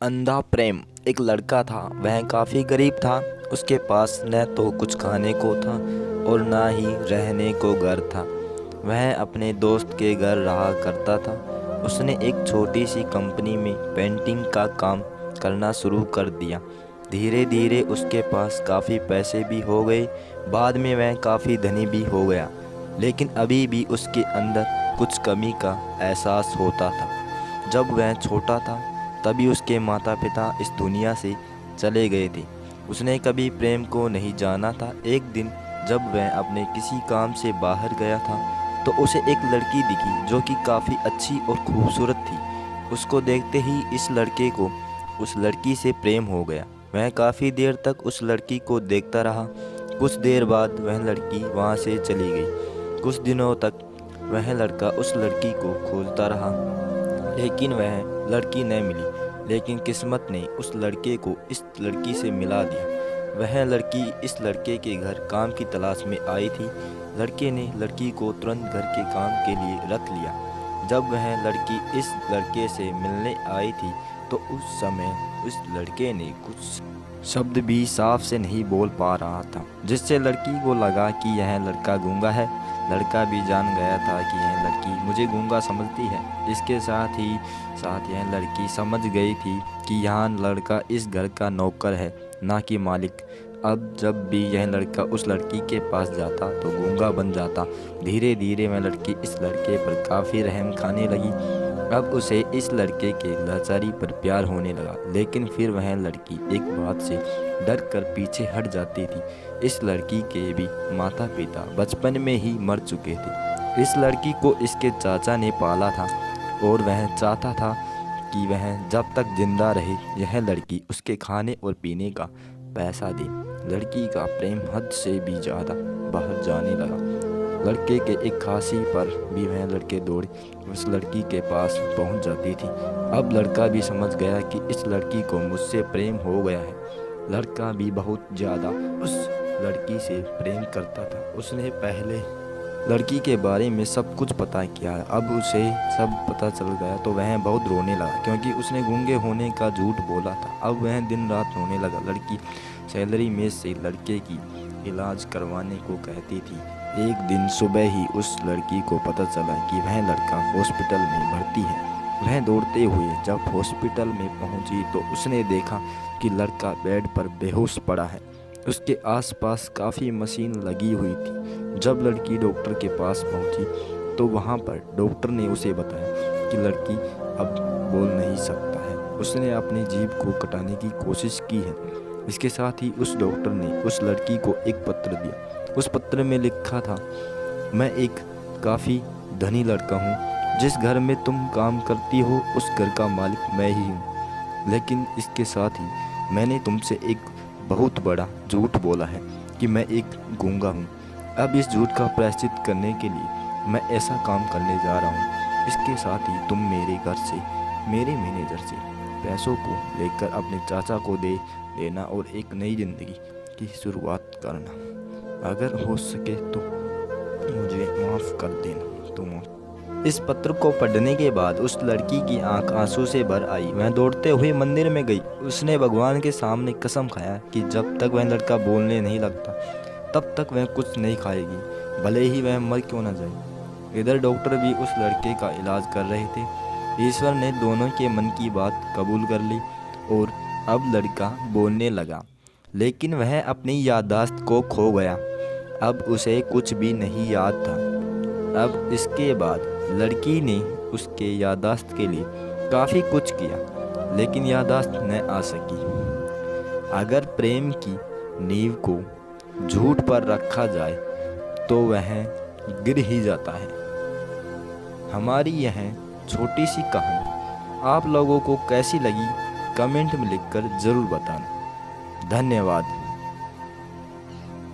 अंधा प्रेम। एक लड़का था, वह काफ़ी गरीब था। उसके पास न तो कुछ खाने को था और ना ही रहने को घर था। वह अपने दोस्त के घर रहा करता था। उसने एक छोटी सी कंपनी में पेंटिंग का काम करना शुरू कर दिया। धीरे धीरे उसके पास काफ़ी पैसे भी हो गए। बाद में वह काफ़ी धनी भी हो गया, लेकिन अभी भी उसके अंदर कुछ कमी का एहसास होता था। जब वह छोटा था तभी उसके माता पिता इस दुनिया से चले गए थे। उसने कभी प्रेम को नहीं जाना था। एक दिन जब वह अपने किसी काम से बाहर गया था तो उसे एक लड़की दिखी जो कि काफ़ी अच्छी और खूबसूरत थी। उसको देखते ही इस लड़के को उस लड़की से प्रेम हो गया। वह काफ़ी देर तक उस लड़की को देखता रहा। कुछ देर बाद वह लड़की वहाँ से चली गई। कुछ दिनों तक वह लड़का उस लड़की को खोजता रहा, लेकिन वह लड़की न मिली। लेकिन किस्मत ने उस लड़के को इस लड़की से मिला दिया। वह लड़की इस लड़के के घर काम की तलाश में आई थी। लड़के ने लड़की को तुरंत घर के काम के लिए रख लिया। जब वह लड़की इस लड़के से मिलने आई थी तो उस समय उस लड़के ने कुछ शब्द भी साफ से नहीं बोल पा रहा था, जिससे लड़की को लगा कि यह लड़का गूंगा है। लड़का भी जान गया था कि यह लड़की मुझे गूंगा समझती है। इसके साथ ही साथ यह लड़की समझ गई थी कि यह लड़का इस घर का नौकर है, ना कि मालिक। अब जब भी यह लड़का उस लड़की के पास जाता तो गूंगा बन जाता। धीरे धीरे वह लड़की इस लड़के पर काफ़ी रहम खाने लगी। अब उसे इस लड़के के लाचारी पर प्यार होने लगा, लेकिन फिर वह लड़की एक बात से डर कर पीछे हट जाती थी। इस लड़की के भी माता पिता बचपन में ही मर चुके थे। इस लड़की को इसके चाचा ने पाला था और वह चाहता था कि वह जब तक जिंदा रहे यह लड़की उसके खाने और पीने का पैसा दे। लड़की का प्रेम हद से भी ज़्यादा बाहर जाने लगा। लड़के के एक खांसी पर भी वह लड़के दौड़ उस लड़की के पास पहुंच जाती थी। अब लड़का भी समझ गया कि इस लड़की को मुझसे प्रेम हो गया है। लड़का भी बहुत ज़्यादा उस लड़की से प्रेम करता था। उसने पहले लड़की के बारे में सब कुछ पता किया। अब उसे सब पता चल गया तो वह बहुत रोने लगा, क्योंकि उसने गूंगे होने का झूठ बोला था। अब वह दिन रात रोने लगा। लड़की सैलरी में से लड़के की इलाज करवाने को कहती थी। एक दिन सुबह ही उस लड़की को पता चला कि वह लड़का हॉस्पिटल में भर्ती है। वह दौड़ते हुए जब हॉस्पिटल में पहुंची तो उसने देखा कि लड़का बेड पर बेहोश पड़ा है। उसके आसपास काफ़ी मशीन लगी हुई थी। जब लड़की डॉक्टर के पास पहुंची तो वहां पर डॉक्टर ने उसे बताया कि लड़की अब बोल नहीं सकता है। उसने अपनी जीभ को कटाने की कोशिश की है। इसके साथ ही उस डॉक्टर ने उस लड़की को एक पत्र दिया। उस पत्र में लिखा था, मैं एक काफ़ी धनी लड़का हूँ। जिस घर में तुम काम करती हो उस घर का मालिक मैं ही हूँ। लेकिन इसके साथ ही मैंने तुमसे एक बहुत बड़ा झूठ बोला है कि मैं एक गूंगा हूँ। अब इस झूठ का प्रायश्चित करने के लिए मैं ऐसा काम करने जा रहा हूँ। इसके साथ ही तुम मेरे घर से मेरे मैनेजर से पैसों को लेकर अपने चाचा को दे देना और एक नई ज़िंदगी की शुरुआत करना। अगर हो सके तो मुझे माफ़ कर देना। तुम इस पत्र को पढ़ने के बाद उस लड़की की आंख आंसू से भर आई। वह दौड़ते हुए मंदिर में गई। उसने भगवान के सामने कसम खाया कि जब तक वह लड़का बोलने नहीं लगता तब तक वह कुछ नहीं खाएगी, भले ही वह मर क्यों न जाए। इधर डॉक्टर भी उस लड़के का इलाज कर रहे थे। ईश्वर ने दोनों के मन की बात कबूल कर ली और अब लड़का बोलने लगा, लेकिन वह अपनी याददाश्त को खो गया। अब उसे कुछ भी नहीं याद था। अब इसके बाद लड़की ने उसके याददाश्त के लिए काफ़ी कुछ किया, लेकिन याददाश्त न आ सकी। अगर प्रेम की नींव को झूठ पर रखा जाए तो वह गिर ही जाता है। हमारी यह छोटी सी कहानी आप लोगों को कैसी लगी कमेंट में लिखकर ज़रूर बताना। धन्यवाद।